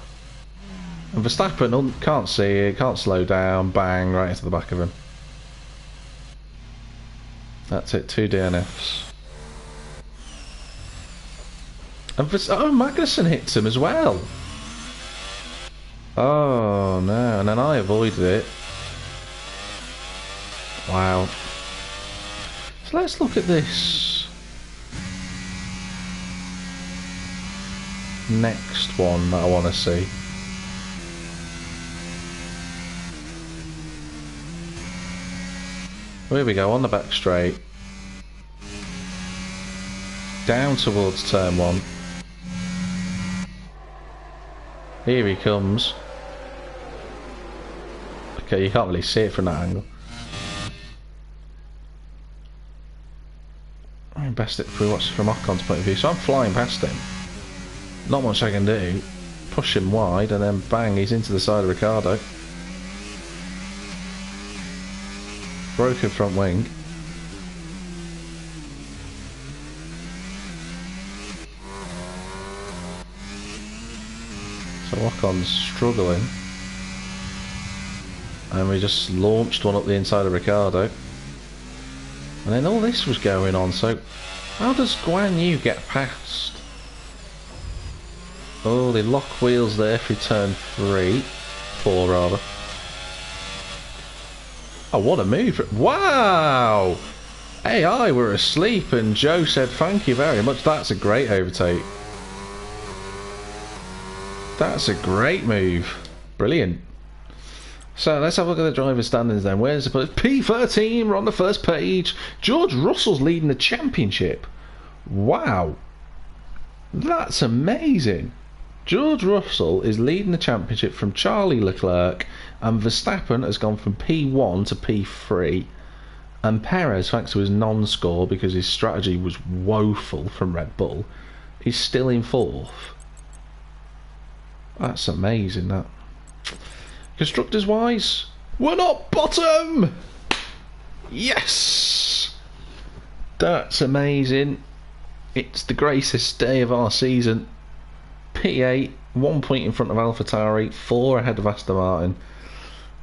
And Verstappen can't see it, can't slow down, bang, right into the back of him. That's it, 2 DNFs. And Magnussen hits him as well. Oh no, and then I avoided it. Wow. So let's look at this next one that I want to see. Here we go, on the back straight. Down towards turn 1. Here he comes. Okay, you can't really see it from that angle. Best it through what's from Ocon's point of view. So I'm flying past him. Not much I can do. Push him wide and then bang, he's into the side of Ricciardo. Broken front wing. So Ocon's struggling. And we just launched one up the inside of Ricardo. And then all this was going on, so how does Guan Yu get past? Oh, they lock wheels there for turn 4 rather. Oh, what a move. Wow! AI were asleep and Joe said thank you very much. That's a great overtake. That's a great move. Brilliant. So let's have a look at the driver standings then. Where's the P13? We're on the first page. George Russell's leading the championship. Wow. That's amazing. George Russell is leading the championship from Charlie Leclerc, and Verstappen has gone from P1 to P3. And Perez, thanks to his non-score because his strategy was woeful from Red Bull, is still in 4th. That's amazing, that. Constructors wise, we're not bottom! Yes! That's amazing. It's the greatest day of our season. P8, 1 point in front of AlphaTauri, 4 ahead of Aston Martin.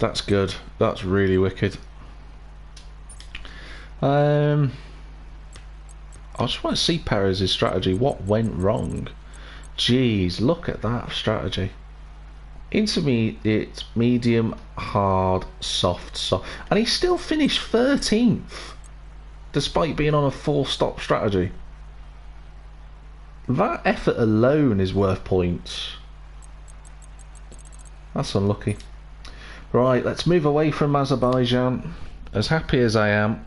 That's good. That's really wicked. I just want to see Perez's strategy. What went wrong? Jeez, look at that strategy. Intermediate, medium, hard, soft. And he still finished 13th despite being on a 4-stop strategy. That effort alone is worth points. That's unlucky. Right, let's move away from Azerbaijan. As happy as I am,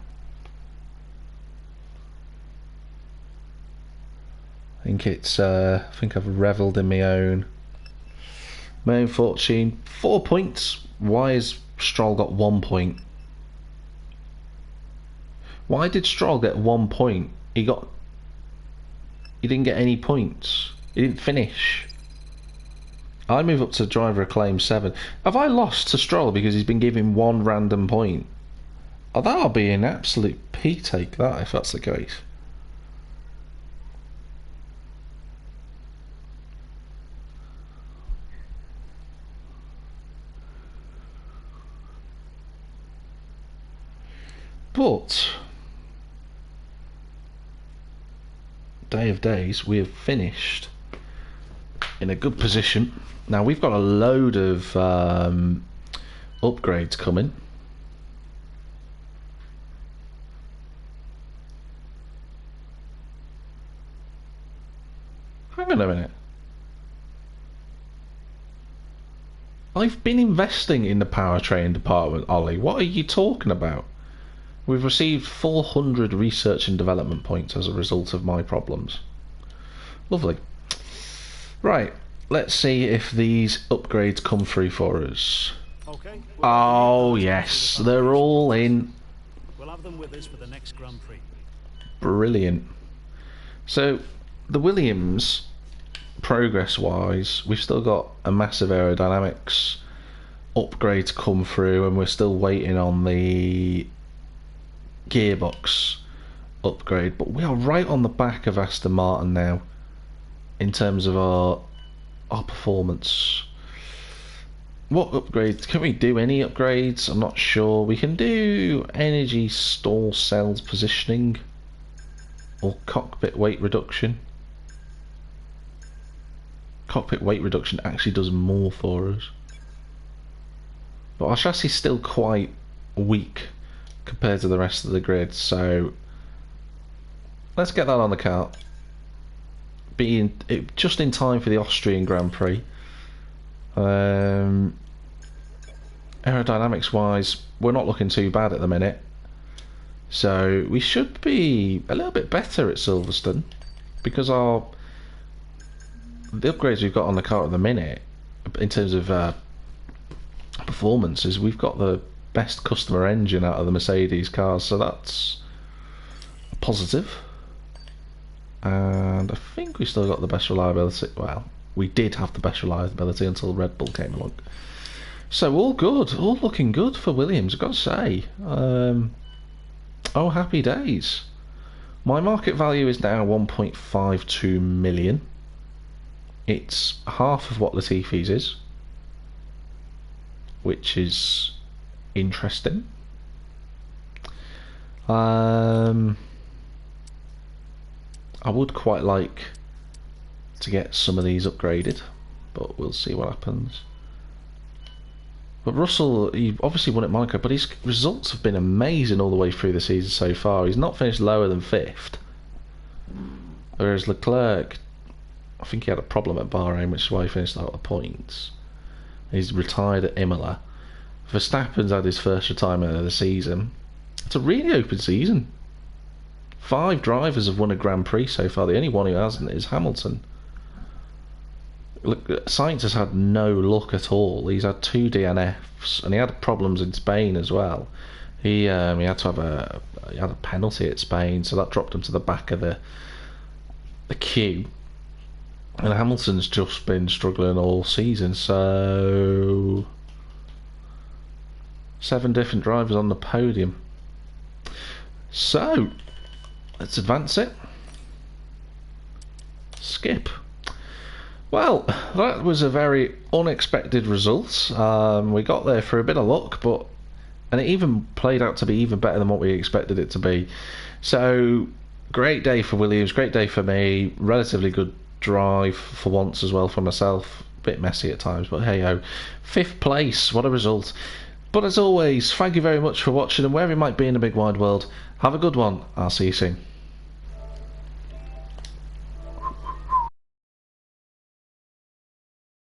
I think I've revelled in my own fortune. 4 points. Why has Stroll got 1 point? Why did Stroll get 1 point? He didn't get any points. He didn't finish. I move up to driver acclaim 7. Have I lost to Stroll because he's been given 1 random point? Oh, that'll be an absolute pee-take, that, if that's the case. But day of days, we have finished in a good position. Now we've got a load of upgrades coming. Hang on a minute. I've been investing in the powertrain department, Ollie. What are you talking about? We've received 400 research and development points as a result of my problems. Lovely. Right, let's see if these upgrades come through for us. Okay. Oh yes, they're all in. We'll have them with us for the next Grand Prix. Brilliant. So the Williams, progress-wise, we've still got a massive aerodynamics upgrade to come through, and we're still waiting on the gearbox upgrade, but we are right on the back of Aston Martin now in terms of our performance. What upgrades can we do? Any upgrades? I'm not sure. We can do energy stall cells positioning or cockpit weight reduction. Cockpit weight reduction actually does more for us, but our chassis is still quite weak compared to the rest of the grid, so let's get that on the cart. Just in time for the Austrian Grand Prix. Aerodynamics wise, we're not looking too bad at the minute, so we should be a little bit better at Silverstone because the upgrades we've got on the car at the minute in terms of performances, we've got the best customer engine out of the Mercedes cars, so that's a positive. And I think we still got the best reliability. Well, we did have the best reliability until Red Bull came along. So all good, all looking good for Williams, I've got to say. Oh, happy days. My market value is now 1.52 million. It's half of what Latifi's is, which is interesting. I would quite like to get some of these upgraded, but we'll see what happens. But Russell, he obviously won at Monaco, but his results have been amazing all the way through the season so far. He's not finished lower than 5th. Whereas Leclerc, I think he had a problem at Bahrain, which is why he finished out of the points. He's retired at Imola. Verstappen's had his first retirement of the season. It's a really open season. 5 drivers have won a Grand Prix so far. The only one who hasn't is Hamilton. Look, Sainz has had no luck at all. He's had 2 DNFs, and he had problems in Spain as well. He had to have he had a penalty at Spain, so that dropped him to the back of the queue. And Hamilton's just been struggling all season. So 7 different drivers on the podium. So let's advance it. Skip. Well, that was a very unexpected result. We got there for a bit of luck, and it even played out to be even better than what we expected it to be. So, great day for Williams, great day for me. Relatively good drive for once as well for myself. A bit messy at times, but hey ho. 5th place, what a result. But as always, thank you very much for watching, and wherever you might be in the big wide world, have a good one. I'll see you soon.